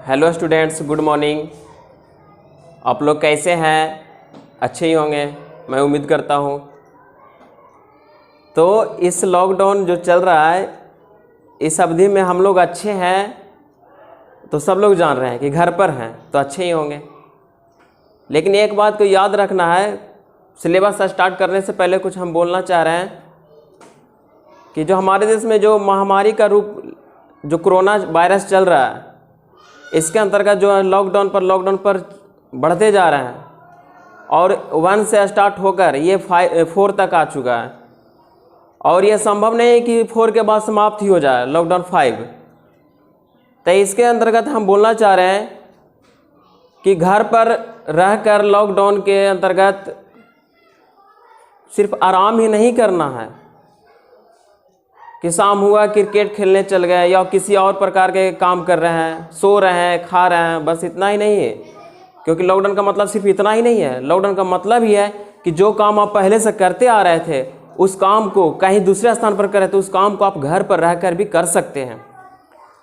Hello students, good morning. आप लोग कैसे हैं? अच्छे ही होंगे, मैं उम्मीद करता हूँ। तो इस लॉकडाउन जो चल रहा है, इस अवधि में हम लोग अच्छे हैं तो सब लोग जान रहे हैं कि घर पर हैं तो अच्छे ही होंगे। लेकिन एक बात को याद रखना है, सिलेबस स्टार्ट करने से पहले कुछ हम बोलना चाह रहे हैं कि जो हमारे देश में जो महामारी का रूप जो कोरोना वायरस चल रहा है, इसके अंतर्गत जो है लॉकडाउन पर बढ़ते जा रहे हैं और 1 से स्टार्ट होकर ये 4 तक आ चुका है। और ये संभव नहीं है कि 4 के बाद समाप्त ही हो जाए लॉकडाउन 5। तो इसके अंतर्गत हम बोलना चाह रहे हैं कि घर पर रहकर लॉकडाउन के अंतर्गत सिर्फ आराम ही नहीं करना है कि शाम हुआ क्रिकेट खेलने चल गए या किसी और प्रकार के काम कर रहे हैं, सो रहे हैं, खा रहे हैं, बस इतना ही नहीं है। क्योंकि लॉकडाउन का मतलब सिर्फ इतना ही नहीं है। लॉकडाउन का मतलब ही है कि जो काम आप पहले से करते आ रहे थे उस काम को कहीं दूसरे स्थान पर करें तो उस काम को आप घर पर रहकर भी कर सकते हैं।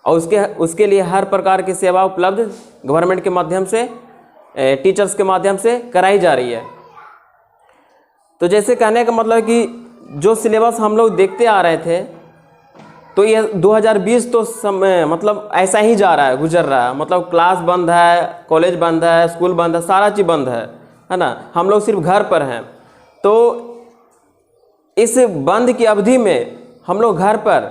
और उसके लिए हर प्रकार की सेवा उपलब्ध गवर्नमेंट के माध्यम से, टीचर्स के माध्यम से कराई जा रही है। तो जैसे कहने का मतलब कि जो सिलेबस हम लोग देखते आ रहे थे, तो ये 2020 तो मतलब ऐसा ही जा रहा है, गुजर रहा है। मतलब क्लास बंद है, कॉलेज बंद है, स्कूल बंद है, सारा चीज़ बंद है ना। हम लोग सिर्फ घर पर हैं। तो इस बंद की अवधि में हम लोग घर पर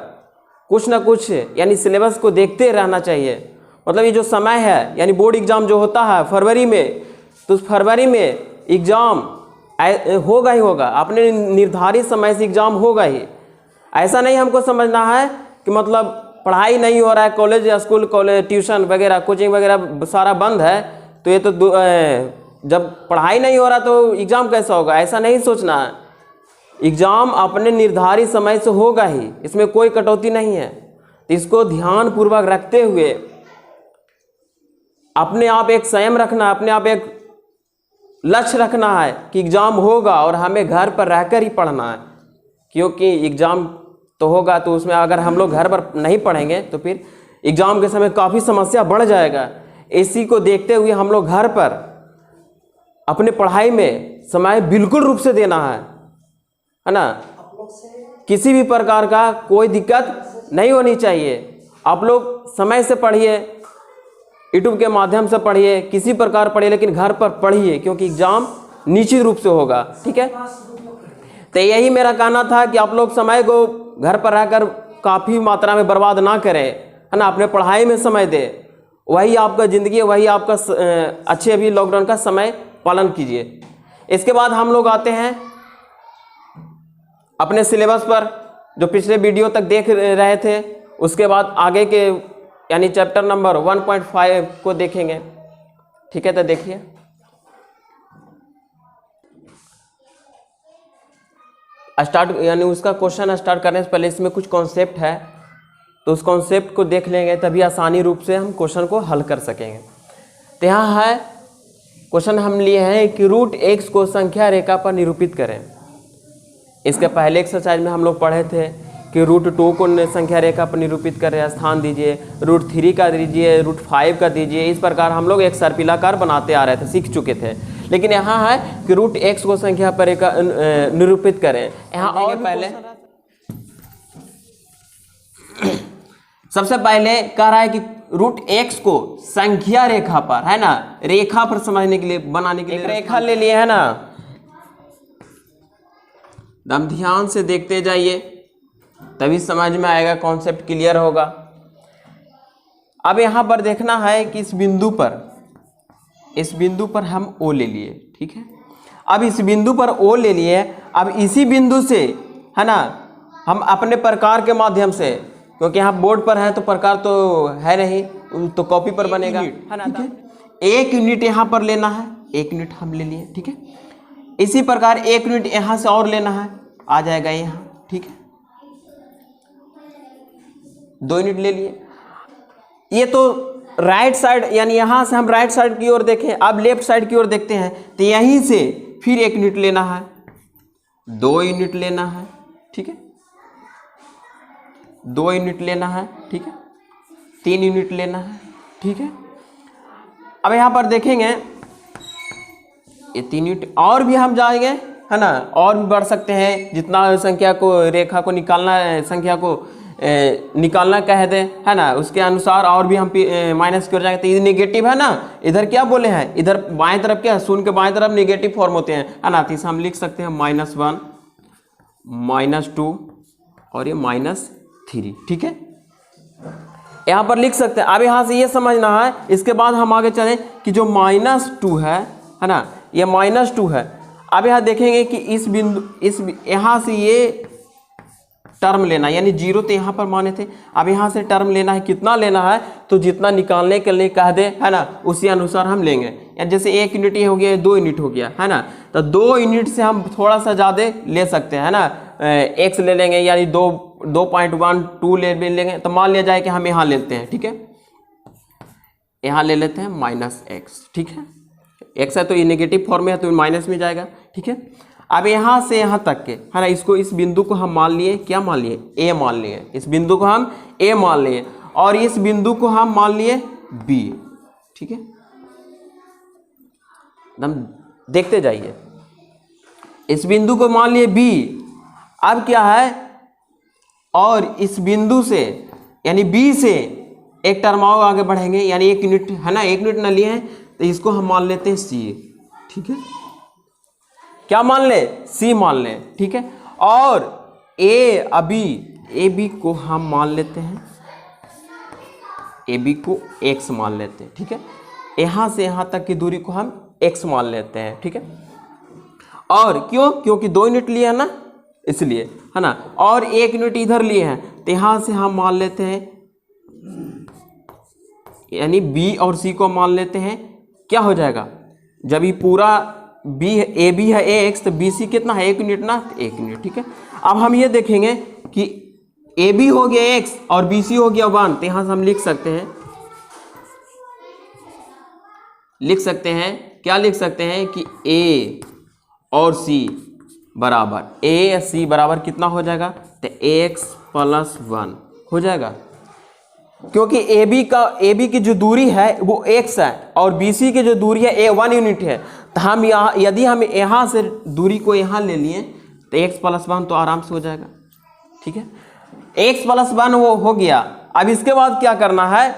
कुछ ना कुछ यानी सिलेबस को देखते रहना चाहिए। मतलब ये जो समय है यानी बोर्ड एग्ज़ाम जो होता है फरवरी में, तो उस फरवरी में एग्ज़ाम होगा ही होगा। अपने निर्धारित समय से एग्ज़ाम होगा ही। ऐसा नहीं हमको समझना है कि मतलब पढ़ाई नहीं हो रहा है, कॉलेज या स्कूल, कॉलेज, ट्यूशन वगैरह, कोचिंग वगैरह सारा बंद है, तो ये तो जब पढ़ाई नहीं हो रहा तो एग्ज़ाम कैसा होगा, ऐसा नहीं सोचना है। एग्ज़ाम अपने निर्धारित समय से होगा ही, इसमें कोई कटौती नहीं है। तो इसको ध्यानपूर्वक रखते हुए अपने आप एक संयम रखना, अपने आप एक लक्ष्य रखना है कि एग्ज़ाम होगा और हमें घर पर रहकर ही पढ़ना है। क्योंकि एग्ज़ाम तो होगा, तो उसमें अगर हम लोग घर पर नहीं पढ़ेंगे तो फिर एग्ज़ाम के समय काफ़ी समस्या बढ़ जाएगा। इसी को देखते हुए हम लोग घर पर अपने पढ़ाई में समय बिल्कुल रूप से देना है ना। किसी भी प्रकार का कोई दिक्कत नहीं होनी चाहिए। आप लोग समय से पढ़िए, यूट्यूब के माध्यम से पढ़िए, किसी प्रकार पढ़िए, लेकिन घर पर पढ़िए क्योंकि एग्ज़ाम निश्चित रूप से होगा। ठीक है, तो यही मेरा कहना था कि आप लोग समय को घर पर रहकर काफ़ी मात्रा में बर्बाद ना करें, है ना। अपने पढ़ाई में समय दें, वही आपका ज़िंदगी है, वही आपका अच्छे अभी लॉकडाउन का समय पालन कीजिए। इसके बाद हम लोग आते हैं अपने सिलेबस पर, जो पिछले वीडियो तक देख रहे थे। उसके बाद आगे के यानी चैप्टर नंबर 1.5 को देखेंगे। ठीक है, तो देखिए स्टार्ट, यानी उसका क्वेश्चन स्टार्ट करने से पहले इसमें कुछ कॉन्सेप्ट है, तो उस कॉन्सेप्ट को देख लेंगे तभी आसानी रूप से हम क्वेश्चन को हल कर सकेंगे। तो यहाँ है क्वेश्चन हम लिए हैं कि रूट x को संख्या रेखा पर निरूपित करें। इसके पहले एक्सरसाइज में हम लोग पढ़े थे कि रूट 2 को संख्या रेखा पर निरूपित करें, स्थान दीजिए, रूट 3 का दीजिए, रूट 5 का दीजिए। इस प्रकार हम लोग एक सर्पिलाकार बनाते आ रहे थे, सीख चुके थे। लेकिन यहाँ है कि रूट x को संख्या पर निरूपित करें। यहाँ और पहले सबसे पहले कह रहा है कि रूट x को संख्या रेखा पर, है ना, रेखा पर समझने के लिए, बनाने के लिए रेखा ले लिए, है ना। दम ध्यान से देखते जाइए तभी समझ में आएगा, कॉन्सेप्ट क्लियर होगा। अब यहाँ पर देखना है कि इस बिंदु पर हम O ले लिए। ठीक है, अब इस बिंदु पर O ले लिए। अब इसी बिंदु से, है ना, हम अपने प्रकार के माध्यम से, क्योंकि यहाँ बोर्ड पर है तो प्रकार तो है नहीं, तो कॉपी पर बनेगा, है ना। 1 यूनिट यहाँ पर लेना है, 1 यूनिट हम ले लिए। ठीक है, इसी प्रकार 1 यूनिट यहाँ से और लेना है, आ जाएगा यहाँ। ठीक है, 2 यूनिट ले लिए। ये तो राइट साइड, यानी यहाँ से हम राइट साइड की ओर देखें। अब लेफ्ट साइड की ओर देखते हैं तो यहीं से फिर 1 यूनिट लेना है, 2 यूनिट लेना है। ठीक है, 2 यूनिट लेना है। ठीक है, 3 यूनिट लेना है। ठीक है, अब यहाँ पर देखेंगे ये 3 यूनिट और भी हम जाएंगे, है ना, और भी बढ़ सकते हैं। जितना संख्या को रेखा को निकालना है, संख्या को निकालना कह दे, है ना, उसके अनुसार और भी हम माइनस की ओर जाएंगे। तो ये नेगेटिव है ना, इधर क्या बोले हैं, इधर बाएं तरफ क्या है, शून्य के बाएं तरफ नेगेटिव फॉर्म होते हैं, है ना। तो इसे हम लिख सकते हैं -1 -2 और ये -3, ठीक है, यहाँ पर लिख सकते हैं। अब यहाँ से ये समझना है, इसके बाद हम आगे चलें कि जो -2 है ना, ये -2 है। अब यहाँ देखेंगे कि इस बिंदु, इस यहाँ से ये टर्म लेना, यानी 0 तो यहाँ पर माने थे, अब यहाँ से टर्म लेना है, कितना लेना है, तो जितना निकालने के लिए कह दे, है ना, उसी अनुसार हम लेंगे। या जैसे 1 यूनिट ये हो गया, 2 यूनिट हो गया, है ना, तो 2 यूनिट से हम थोड़ा सा ज़्यादा ले सकते हैं, है ना, x ले लेंगे, यानी 2.12 ले लेंगे। तो मान लिया जाए कि हम यहाँ लेते हैं, ठीक है, यहाँ ले लेते हैं -x, ठीक है, x है तो ये नेगेटिव फॉर्म में है तो माइनस में जाएगा, ठीक है। अब यहाँ से यहाँ तक के, है ना, इसको, इस बिंदु को हम मान लिए, क्या मान लिए, a मान लिए, इस बिंदु को हम a मान लिए, और इस बिंदु को हम मान लिए b, ठीक है। एकदम देखते जाइए, इस बिंदु को मान लिए b। अब क्या है, और इस बिंदु से यानी b से एक टर्म और आगे बढ़ेंगे, यानी 1 यूनिट, है ना, 1 यूनिट न लिए हैं तो इसको हम मान लेते हैं c, ठीक है, क्या मान ले, c मान ले, ठीक है। और ए बी को हम मान लेते हैं, ए बी को x मान लेते हैं, ठीक है। यहाँ से यहाँ तक की दूरी को हम x मान लेते हैं, ठीक है। और क्यों, क्योंकि 2 यूनिट लिए हैं ना, इसलिए, है ना, और 1 यूनिट इधर लिए हैं, तो यहाँ से हम मान लेते हैं, यानी b और c को मान लेते हैं। क्या हो जाएगा, जब ये पूरा b ए बी है ax, तो बी सी कितना है, 1 यूनिट ना, 1 यूनिट, ठीक है। अब हम ये देखेंगे कि ए बी हो गया x और बी सी हो गया 1, तो यहाँ से हम लिख सकते हैं, क्या लिख सकते हैं कि a और c बराबर, a c बराबर कितना हो जाएगा, तो x + 1 हो जाएगा, क्योंकि ए बी की जो दूरी है वो x है और बी सी की जो दूरी है 1 यूनिट है। तो हम यहाँ, यदि हम यहाँ से दूरी को यहाँ ले लिए तो x + 1 तो आराम से हो जाएगा, ठीक है। x + 1 वो हो गया। अब इसके बाद क्या करना है,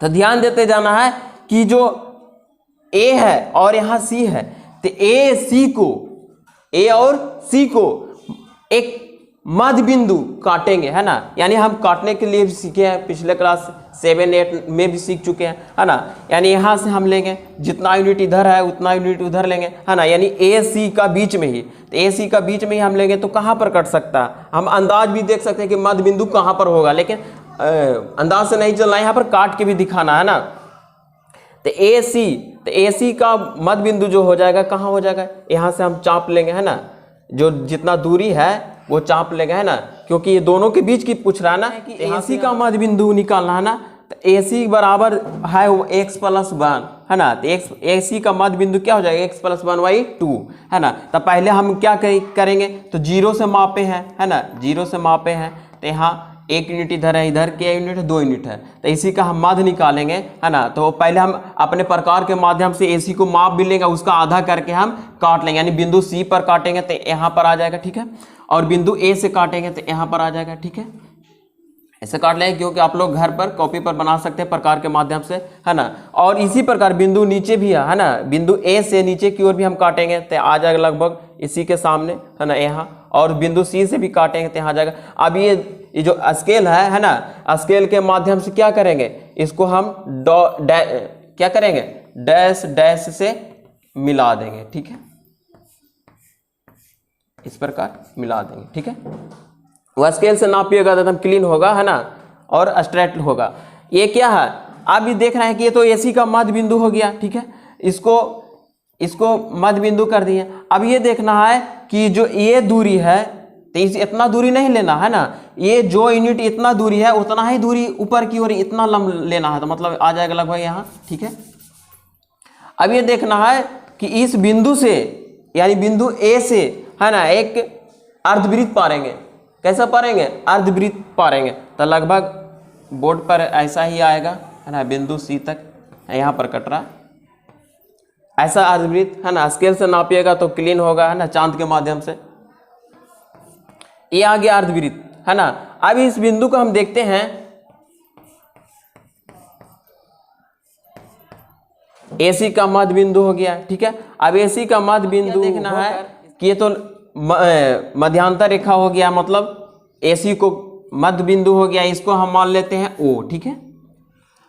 तो ध्यान देते जाना है कि जो a है और यहाँ c है, तो a और c को एक मध्य बिंदु काटेंगे, है ना, यानी हम काटने के लिए भी सीखे हैं, पिछले क्लास 7-8 में भी सीख चुके हैं, है ना। यानी यहाँ से हम लेंगे, जितना यूनिट इधर है उतना यूनिट उधर लेंगे, है ना, यानी ए सी का बीच में ही, तो ए सी का बीच में ही हम लेंगे तो कहाँ पर कट सकता है, हम अंदाज भी देख सकते हैं कि मध्य बिंदु कहाँ पर होगा, लेकिन अंदाज से नहीं चलना है, यहाँ पर काट के भी दिखाना है ना। तो ए सी का मध्य बिंदु जो हो जाएगा, कहाँ हो जाएगा, यहाँ से हम चाप लेंगे, है ना, जो जितना दूरी है वो चाप लेगा, है ना, क्योंकि ये दोनों के बीच की पूछ रहा है ना कि AC का मध्य बिंदु निकालना है ना। तो AC बराबर है वो x + 1, है ना, तो AC का मध्य बिंदु क्या हो जाएगा, x + 1/2, है ना। तो पहले हम क्या करेंगे, तो 0 से मापे हैं, है ना, 0 से मापे हैं, तो यहाँ 1 यूनिट इधर है, इधर क्या यूनिट है, 2 यूनिट है, तो इसी का हम मध्य निकालेंगे, है ना। तो पहले हम अपने प्रकार के माध्यम से AC को माप भी लेंगे, उसका आधा करके हम काट लेंगे, यानी बिंदु C पर काटेंगे तो यहाँ पर आ जाएगा, ठीक है, और बिंदु A से काटेंगे तो यहाँ पर आ जाएगा, ठीक है। ऐसे काट लेंगे, क्योंकि आप लोग घर पर कॉपी पर बना सकते हैं प्रकार के माध्यम से, है ना। और इसी प्रकार बिंदु नीचे भी है ना, बिंदु A से नीचे की ओर भी हम काटेंगे तो आ जाएगा लगभग इसी के सामने, है ना, यहाँ, और बिंदु C से भी काटेंगे तो यहाँ आ जाएगा। अब ये जो स्केल है ना, स्केल के माध्यम से क्या करेंगे, इसको हम क्या करेंगे, डैश डैश से मिला देंगे, ठीक है, इस प्रकार मिला देंगे, ठीक है। वो स्केल से नापिएगा तो एकदम क्लीन होगा, है ना, और स्ट्रेट होगा। ये क्या है, आप भी देख रहे हैं कि ये तो AC का मध्य बिंदु हो गया, ठीक है, इसको मध्य बिंदु कर दिए। अब ये देखना है कि जो ये दूरी है, तो इतना दूरी नहीं लेना है ना, ये जो यूनिट इतना दूरी है उतना ही दूरी ऊपर की ओर इतना लंब लेना है, तो मतलब आ जाएगा लगभग यहाँ, ठीक है। अब ये देखना है कि इस बिंदु से, यानी बिंदु A से, है ना, एक अर्धवृत्त पारेंगे। कैसा पारेंगे, अर्धवृत्त पारेंगे, तो लगभग बोर्ड पर ऐसा ही आएगा, है ना, बिंदु C तक यहाँ पर कट रहा है। ऐसा अर्धवृत्त है ना, स्केल से नापिएगा तो क्लीन होगा है ना, चांद के माध्यम से। ये आ गया अर्धवृत्त है ना। अब इस बिंदु को हम देखते हैं, AC का मध्य बिंदु हो गया, ठीक है। अब AC का मध्य बिंदु देखना है कि ये तो मध्यांतर रेखा हो गया, मतलब AC को मध्य बिंदु हो गया, इसको हम मान लेते हैं O, ठीक है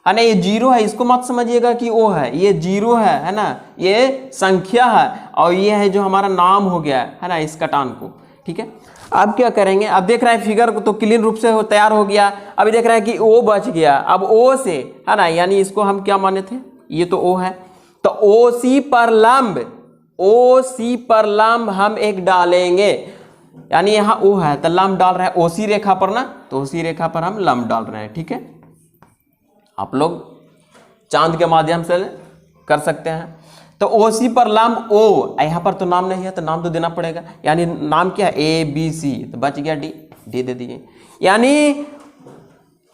ना। ये 0 है, इसको मत समझिएगा कि O है, ये 0 है ना, ये संख्या है, और ये है जो हमारा नाम हो गया है ना, इस कटान को, ठीक है। अब क्या करेंगे, अब देख रहे हैं फिगर को तो क्लीन रूप से तैयार हो गया। अभी देख रहे हैं कि O बच गया। अब O से है ना, यानी इसको हम क्या माने थे, ये तो O है, तो OC पर लंब हम एक डालेंगे, यानी यहाँ O है तो लंब डाल रहे हैं OC रेखा पर ना, तो OC रेखा पर हम लंब डाल रहे हैं, ठीक है। आप लोग चांद के माध्यम से कर सकते हैं। तो OC पर लंब O, यहाँ पर तो नाम नहीं है तो नाम तो देना पड़ेगा, यानी नाम क्या है ABC, तो बच गया D दे दीजिए। यानी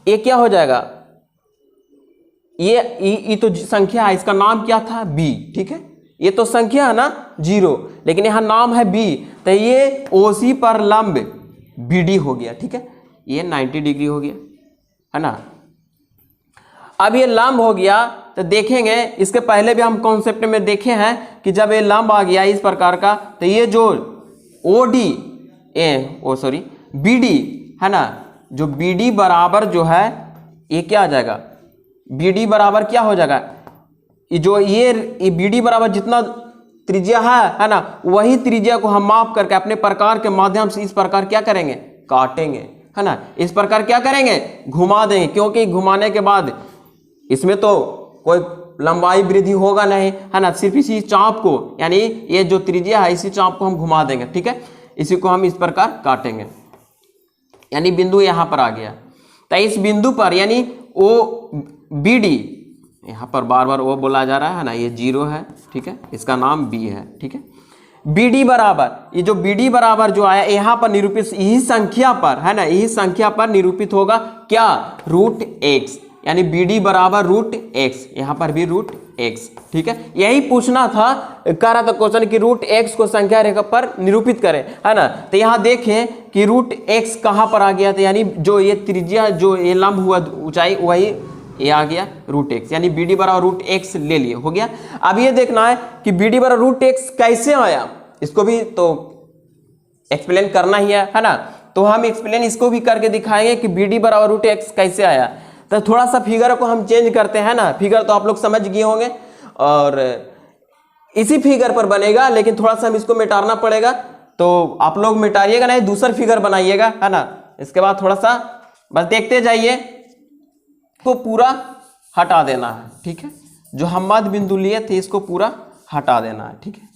ये क्या हो जाएगा, ये तो संख्या है, इसका नाम क्या था B, ठीक है। ये तो संख्या है ना 0, लेकिन यहाँ नाम है B, तो ये OC पर लंब BD हो गया, ठीक है। ये 90 डिग्री हो गया है ना। अब ये लंब हो गया तो देखेंगे, इसके पहले भी हम कॉन्सेप्ट में देखे हैं कि जब ये लंब आ गया इस प्रकार का, तो ये जो BD है ना, जो BD बराबर जो है ये क्या आ जाएगा, BD बराबर क्या हो जाएगा, ये BD बराबर जितना त्रिज्या है ना, वही त्रिज्या को हम माप करके अपने प्रकार के माध्यम से इस प्रकार क्या करेंगे, काटेंगे है ना। इस प्रकार क्या करेंगे, घुमा देंगे, क्योंकि घुमाने के बाद इसमें तो कोई लंबाई वृद्धि होगा नहीं है ना, सिर्फ इसी चाप को, यानी ये जो त्रिज्या है इसी चाप को हम घुमा देंगे, ठीक है। इसी को हम इस प्रकार काटेंगे, यानी बिंदु यहाँ पर आ गया। तो इस बिंदु पर यानी OBD, यहाँ पर बार बार O बोला जा रहा है ना, ये 0 है, ठीक है, इसका नाम B है, ठीक है। BD बराबर, ये जो BD बराबर जो आया यहाँ पर निरूपित, यही संख्या पर है ना, यही संख्या पर निरूपित होगा क्या, √x, यानी BD बराबर √x, यहाँ पर भी √x, ठीक है। यही पूछना था, कह रहा था क्वेश्चन कि √x को संख्या रेखा पर निरूपित करें है ना। तो यहाँ देखें कि √x कहाँ पर आ गया था, यानी जो ये त्रिज्या जो ये लंब हुआ ऊंचाई वही ये आ गया √x, यानी BD बराबर √x ले लिए, हो गया। अब ये देखना है कि BD बराबर √x कैसे आया, इसको भी तो एक्सप्लेन करना ही है ना। तो हम एक्सप्लेन इसको भी करके दिखाएंगे कि BD बराबर √x कैसे आया। तो थोड़ा सा फिगर को हम चेंज करते हैं ना, फिगर तो आप लोग समझ गए होंगे और इसी फिगर पर बनेगा, लेकिन थोड़ा सा हम इसको मिटाना पड़ेगा, तो आप लोग मिटाइएगा नहीं, दूसरा फिगर बनाइएगा है ना। इसके बाद थोड़ा सा बस देखते जाइए, तो पूरा हटा देना है, ठीक है। जो हम मध्य बिंदु लिए थे इसको पूरा हटा देना है, ठीक है।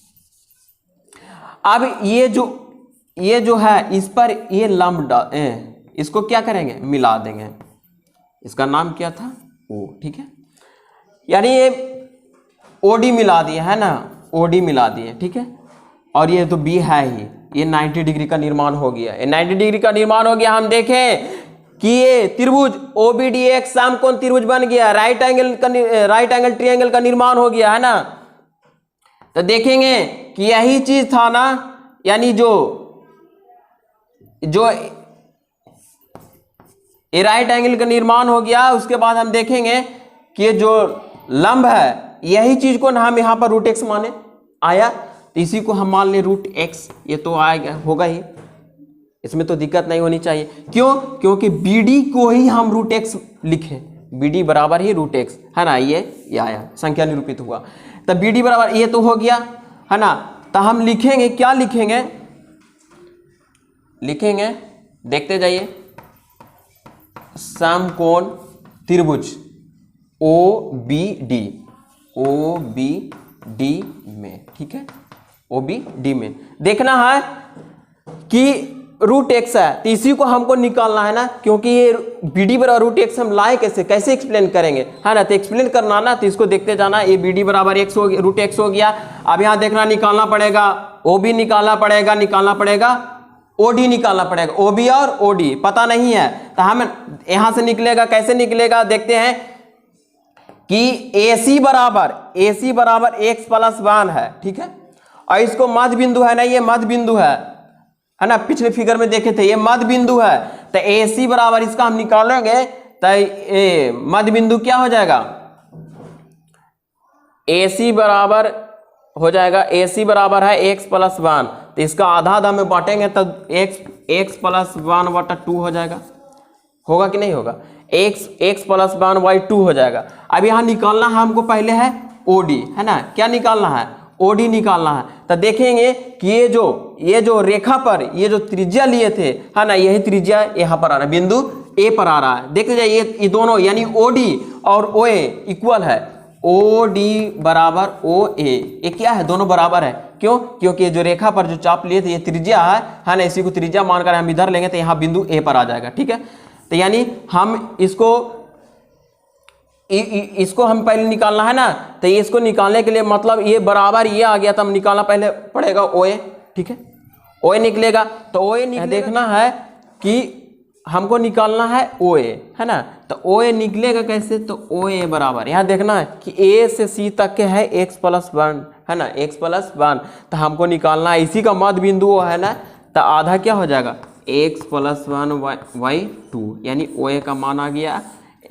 अब ये जो है इस पर ये लंब इसको क्या करेंगे, मिला देंगे, इसका नाम क्या था O, ठीक है। यानी ये OD मिला दिए है ना, OD मिला दिए, ठीक है। और ये तो B है ही, ये 90 डिग्री का निर्माण हो गया, ये 90 डिग्री का निर्माण हो गया। हम देखें कि ये त्रिभुज OBD एक समकोण त्रिभुज बन गया, राइट एंगल ट्रायंगल का निर्माण हो गया है ना। तो देखेंगे कि यही चीज था ना, यानी जो ये राइट एंगल का निर्माण हो गया। उसके बाद हम देखेंगे कि ये जो लंब है यही चीज को ना हम यहाँ पर √x माने आया, तो इसी को हम मान ले √x, ये तो आएगा, होगा ही, इसमें तो दिक्कत नहीं होनी चाहिए। क्यों, क्योंकि BD को ही हम √x लिखे, BD बराबर ही √x है ना, ये आया, संख्या निरूपित हुआ। तो BD बराबर ये तो हो गया है ना। तो हम लिखेंगे, क्या लिखेंगे, देखते जाइए, समकोण त्रिभुज OBD में, ठीक है, OBD में देखना है कि √x है, तो इसी को हमको निकालना है ना, क्योंकि ये BD बराबर √x हम लाए कैसे एक्सप्लेन करेंगे है ना। तो एक्सप्लेन करना ना, तो इसको देखते जाना, ये BD बराबर x हो गया, √x हो गया। अब यहाँ देखना, निकालना पड़ेगा OB, निकालना पड़ेगा OD निकालना पड़ेगा, OB और OD पता नहीं है, तो हम यहाँ से निकलेगा, कैसे निकलेगा देखते हैं कि AC बराबर x प्लस 1 है, ठीक है। और इसको मध्य बिंदु है ना, ये मध्य बिंदु है ना, पिछले फिगर में देखे थे, ये मध्य बिंदु है। तो AC बराबर इसका हम निकालेंगे तो मध्य बिंदु क्या हो जाएगा, AC बराबर हो जाएगा, AC बराबर है x प्लस 1, तो इसका आधा आधा में बांटेंगे तो x प्लस 1/2 हो जाएगा, होगा कि नहीं होगा, x प्लस 1/2 हो जाएगा। अब यहाँ निकालना है हमको, पहले है OD, है ना, क्या निकालना है, OD निकालना है। तो देखेंगे कि ये जो रेखा पर ये जो त्रिज्या लिए थे, है ना, यही त्रिज्या यहाँ पर आ रहा है, बिंदु A पर आ रहा है। देखते जाइए ये दोनों यानी OD और OA इक्वल है, OD बराबर OA, ये क्या है, दोनों बराबर है। क्यों, क्योंकि जो रेखा पर जो चाप लिए थे ये त्रिज्या है ना, इसी को त्रिज्या मानकर हम इधर लेंगे तो यहाँ बिंदु A पर आ जाएगा, ठीक है। तो यानी हम इसको हम पहले निकालना है ना, तो इसको निकालने के लिए मतलब ये बराबर ये आ गया, तो हम निकालना पहले पड़ेगा OA, ठीक है। OA निकलेगा तो OA देखना है कि हमको निकालना है OA, है ना, तो OA निकलेगा कैसे, तो OA बराबर यहाँ देखना है कि A से C तक के है x प्लस 1, है ना, x प्लस 1, तो हमको निकालना है इसी का मध्य बिंदु है ना, तो आधा क्या हो जाएगा x प्लस 1/2, यानी OA का मान आ गया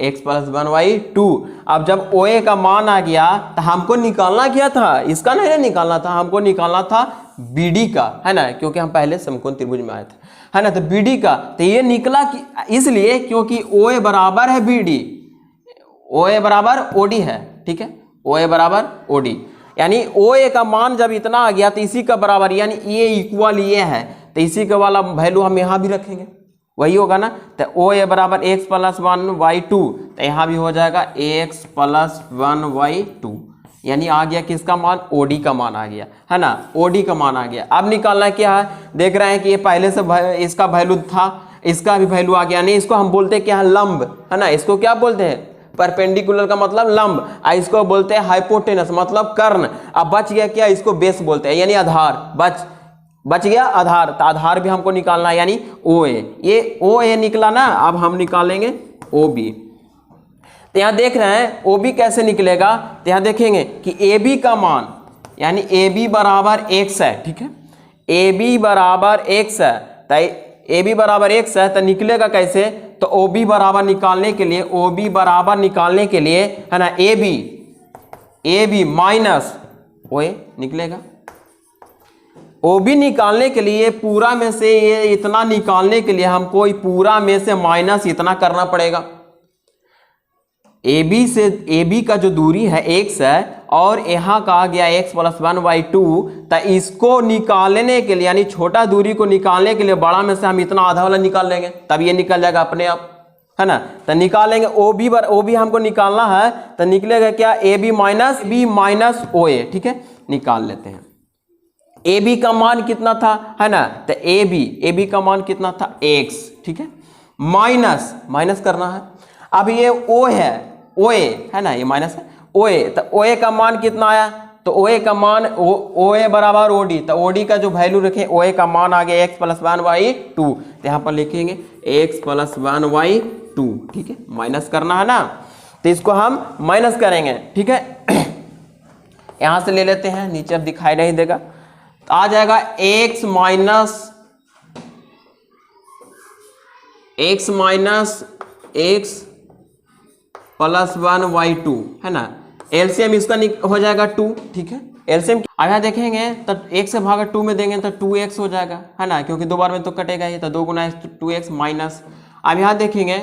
x प्लस 1/2। अब जब OA का मान आ गया तो हमको निकालना क्या था, इसका नहीं निकालना था, हमको निकालना था BD का, है ना, क्योंकि हम पहले समकोण त्रिभुज में आए थे, है ना। तो BD का तो ये निकला कि इसलिए क्योंकि OA बराबर है BD, OA बराबर OD है, ठीक है, OA बराबर OD, यानी OA का मान जब इतना आ गया तो इसी का बराबर, यानी ये इक्वल ये है, तो इसी का वाला वैल्यू हम यहाँ भी रखेंगे, वही होगा ना। तो OA बराबर x प्लस 1/2, तो यहाँ भी हो जाएगा x प्लस 1/2, यानी आ गया किसका मान, OD का मान आ गया, है ना, OD का मान आ गया। अब निकालना क्या है, देख रहे हैं कि ये पहले से इसका वैल्यू था, इसका भी वैल्यू आ गया, नहीं इसको हम बोलते क्या है, लंब, है ना, इसको क्या बोलते हैं, परपेंडिकुलर का मतलब लंब, इसको बोलते हैं हाइपोटेनस मतलब कर्ण। अब बच गया क्या, इसको बेस बोलते हैं, यानी आधार, बच गया आधार, तो आधार भी हमको निकालना है, यानी OA, ये OA निकला ना। अब हम निकालेंगे OB, तो यहाँ देख रहे हैं OB कैसे निकलेगा, तो यहाँ देखेंगे कि AB का मान, यानी AB बराबर x है, ठीक है, AB बराबर x है, तो AB बराबर x है, तो निकलेगा कैसे, तो OB बराबर निकालने के लिए, OB बराबर निकालने के लिए, है ना, AB माइनस OA निकलेगा। OB निकालने के लिए पूरा में से ये इतना निकालने के लिए हमको पूरा में से माइनस इतना करना पड़ेगा। AB का जो दूरी है x है और यहाँ का आ गया x प्लस 1/2, तो इसको निकालने के लिए यानी छोटा दूरी को निकालने के लिए बड़ा में से हम इतना आधा वाला निकाल लेंगे, तब ये निकल जाएगा अपने आप, है ना। तो निकालेंगे OB हमको निकालना है, तो निकलेगा क्या, AB माइनस OA, ठीक है, निकाल लेते हैं। AB का मान कितना था, है ना, तो AB का मान कितना था x, ठीक है, माइनस करना है। अब ये OA है ना, ये माइनस है OA, तो OA का मान कितना आया, तो OA का मान OA बराबर OD, तो OD का जो वैल्यू रखें, OA का मान आ गया x प्लस 1/2, तो यहाँ पर लिखेंगे x प्लस 1/2, ठीक है, माइनस करना है ना, तो इसको हम माइनस करेंगे, ठीक है। यहाँ से ले लेते हैं, नीचे अब दिखाई नहीं देगा, तो आ जाएगा x माइनस x प्लस 1/2, है ना, एलसीएम इसका हो जाएगा 2, ठीक है, एलसीएम अब देखेंगे तो 1 से भागा 2 में देंगे तो 2x हो जाएगा, है ना, क्योंकि 2 बार में तो कटेगा ही, तो 2 गुना 2x माइनस, अब यहाँ देखेंगे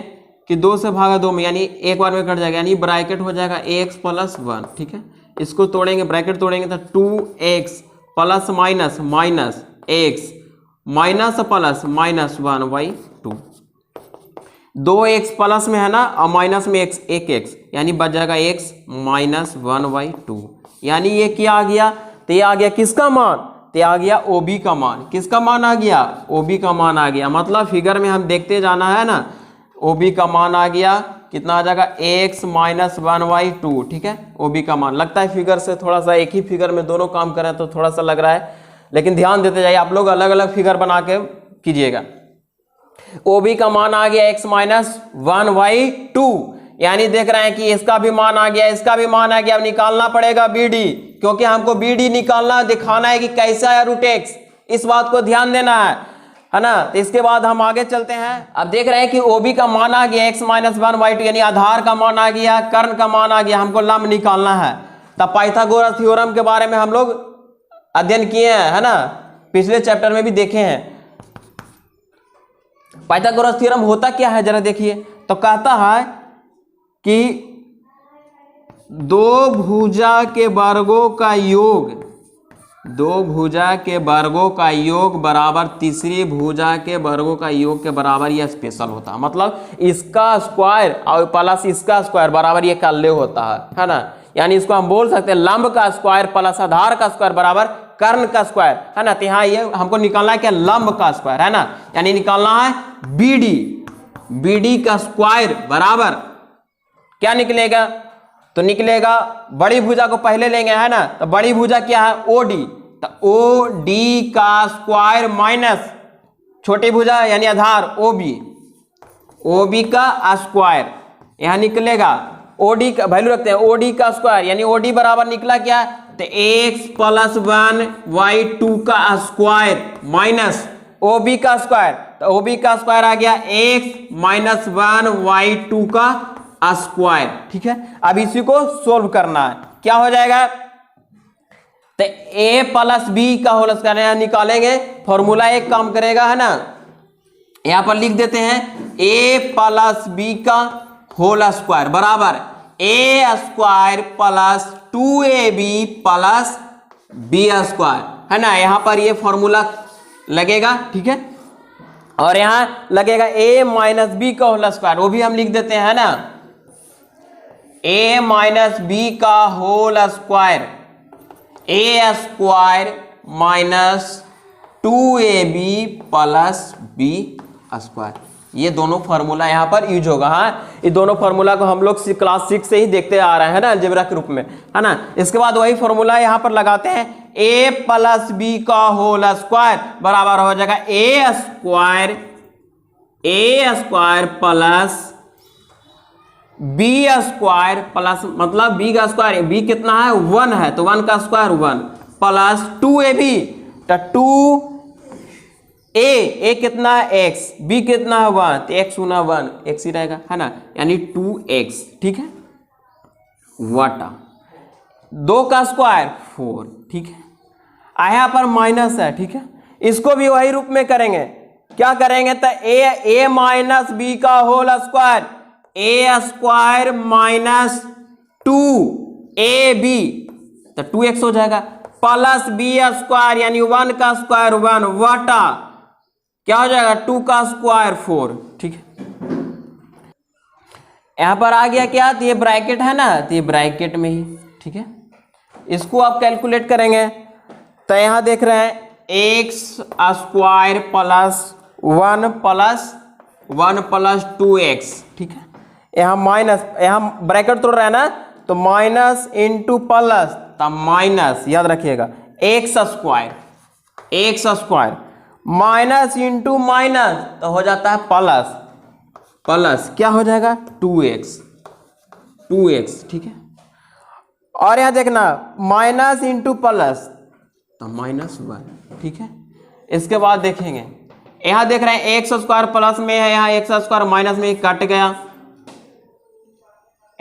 कि 2 से भागा 2 में यानी एक बार में कट जाएगा, यानी ब्रैकेट हो जाएगा x प्लस 1, ठीक है, इसको तोड़ेंगे, ब्रैकेट तोड़ेंगे तो 2x plus minus x minus plus -1/2, 2x plus में है ना और माइनस में एक x, यानी बच जाएगा x माइनस 1/2, यानी ये क्या आ गया, तो ये आ गया किसका मान, तो आ गया OB का मान, किसका मान आ गया, OB का मान आ गया। मतलब फिगर में हम देखते जाना है ना, OB का मान आ गया कितना आ जाएगा x माइनस 1/2, ठीक है, OB का मान। लगता है फिगर से थोड़ा सा एक ही फिगर में दोनों काम कर रहे हैं तो थोड़ा सा लग रहा है, लेकिन ध्यान देते जाइए, आप लोग अलग अलग फिगर बना के कीजिएगा। OB का मान आ गया x माइनस 1/2, यानी देख रहे हैं कि इसका भी मान आ गया, इसका भी मान आ गया। अब निकालना पड़ेगा बी डी, क्योंकि हमको बी डी निकालना, दिखाना है कि कैसा है रूट एक्स, इस बात को ध्यान देना है ना। तो इसके बाद हम आगे चलते हैं। अब देख रहे हैं कि ओबी का मान आ गया x माइनस 1/2, यानी आधार का मान आ गया, कर्ण का मान आ गया, हमको लंब निकालना है। तब पाइथागोरस थ्योरम के बारे में हम लोग अध्ययन किए हैं, है ना, पिछले चैप्टर में भी देखे हैं। पाइथागोरस थ्योरम होता क्या है जरा देखिए। तो कहता है कि दो भुजा के वर्गों का योग, दो भुजा के वर्गों का योग बराबर तीसरी भुजा के वर्गों का योग के बराबर यह स्पेशल होता है। मतलब इसका स्क्वायर और प्लस इसका स्क्वायर बराबर ये काल्य होता है ना। यानी इसको हम बोल सकते हैं लंब का स्क्वायर प्लस आधार का स्क्वायर बराबर कर्ण का स्क्वायर, है ना। तो यहाँ ये हमको निकालना है क्या, लंब का स्क्वायर, है ना। यानी निकालना है बी डी, बी डी का स्क्वायर बराबर क्या निकलेगा, तो निकलेगा बड़ी भुजा को पहले लेंगे, है ना। तो बड़ी भुजा क्या है, ओ डी, तो ओ डी का स्क्वायर माइनस छोटी भुजा यानी आधार ओ बी, ओ बी का स्क्वायर यहां निकलेगा। ओडी का वैल्यू रखते हैं, ओडी का स्क्वायर यानी ओडी बराबर निकला क्या, तो x + 1y2 का स्क्वायर माइनस ओबी का स्क्वायर, तो ओबी का स्क्वायर आ गया x - 1y2 का स्क्वायर। ठीक है, अब इसी को सोल्व करना है, क्या हो जाएगा, तो a + b का होल स्क्वायर निकालेंगे, फॉर्मूला एक काम करेगा, है ना। यहां पर लिख देते हैं a + b का होल स्क्वायर बराबर a square + 2ab + b square, है ना। यहां पर ये फॉर्मूला लगेगा, ठीक है। और यहां लगेगा a - b का होल स्क्वायर, वो भी हम लिख देते हैं, है ना। a - b का whole square, a square - 2ab + b square, ये दोनों फार्मूला यहाँ पर यूज होगा। हाँ, ये दोनों फार्मूला को हम लोग क्लास 6 से ही देखते आ रहे हैं ना, अलजेब्रा के रूप में, है ना। इसके बाद वही फार्मूला यहाँ पर लगाते हैं, a + b का होल स्क्वायर बराबर हो जाएगा a square plus b square plus, मतलब b का स्क्वायर, b कितना है 1 है, तो 1 का स्क्वायर 1 प्लस 2ab, तो 2a कितना है x, b कितना है 1, तो x गुना 1 x ही रहेगा, है ना, यानी 2x। ठीक है, वाटा 2 का स्क्वायर 4। ठीक है, यहाँ पर माइनस है, ठीक है, इसको भी वही रूप में करेंगे, क्या करेंगे, तो a - b का whole square, a square minus 2ab, तो 2x हो जाएगा, प्लस b स्क्वायर यानी 1 का स्क्वायर 1 वाटा क्या हो जाएगा 2 का स्क्वायर 4। ठीक है, यहां पर आ गया क्या, तो ये ब्रैकेट है ना, तो ये ब्रैकेट में ही, ठीक है, इसको आप कैलकुलेट करेंगे, तो यहां देख रहे हैं x square plus 1 plus 2x। ठीक है, यहाँ माइनस, यहाँ ब्रैकेट तोड़ रहे हैं ना, तो माइनस इंटू प्लस, तो माइनस याद रखिएगा x square minus into minus, तो हो जाता है प्लस, प्लस क्या हो जाएगा 2x। ठीक है, और यहां देखना माइनस इंटू प्लस, तो -1। ठीक है, इसके बाद देखेंगे, यहां देख रहे हैं x स्क्वायर प्लस में है, यहाँ x स्क्वायर माइनस में कट गया,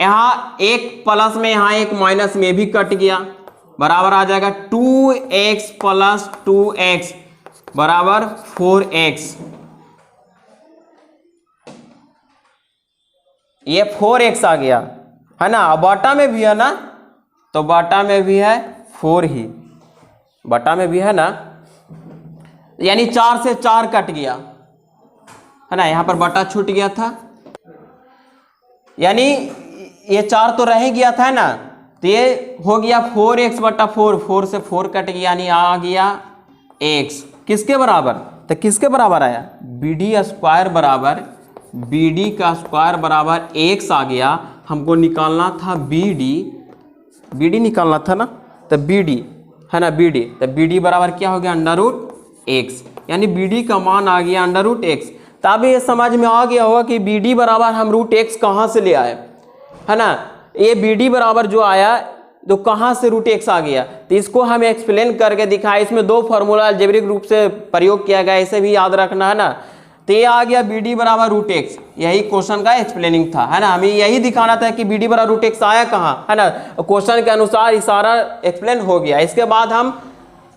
यहाँ एक प्लस में यहाँ एक माइनस में भी कट गया, बराबर आ जाएगा 2x + 2x बराबर 4x। ये 4x आ गया, है ना। बाटा में भी है ना, तो बाटा में भी है 4 ही, बाटा में भी है ना, यानी 4 से 4 कट गया, है ना, यहां पर बाटा छूट गया था, यानी ये 4 तो रह गया था ना, तो ये हो गया 4x बटा 4, 4 से 4 कट गया, यानी आ गया x, किसके बराबर, तो किसके बराबर आया, bd स्क्वायर बराबर, bd का स्क्वायर बराबर x आ गया। हमको निकालना था bd निकालना था ना, तो bd है ना, bd, तो bd बराबर क्या हो गया √x, यानी bd का मान आ गया √x। तब ये समझ में आ गया होगा कि bd बराबर हम √x कहाँ से ले आए, है ना। ये बी डी बराबर जो आया तो कहाँ से रूट एक्स आ गया, तो इसको हम एक्सप्लेन करके दिखाए। इसमें दो फॉर्मूला अलजेब्रिक रूप से प्रयोग किया गया, इसे भी याद रखना है ना। तो ये आ गया बी डी बराबर रूट एक्स, यही क्वेश्चन का एक्सप्लेनिंग था, है ना। हमें यही दिखाना था कि बी डी बराबर रूट एक्स आया कहाँ, है ना। क्वेश्चन के अनुसार इशारा एक्सप्लेन हो गया। इसके बाद हम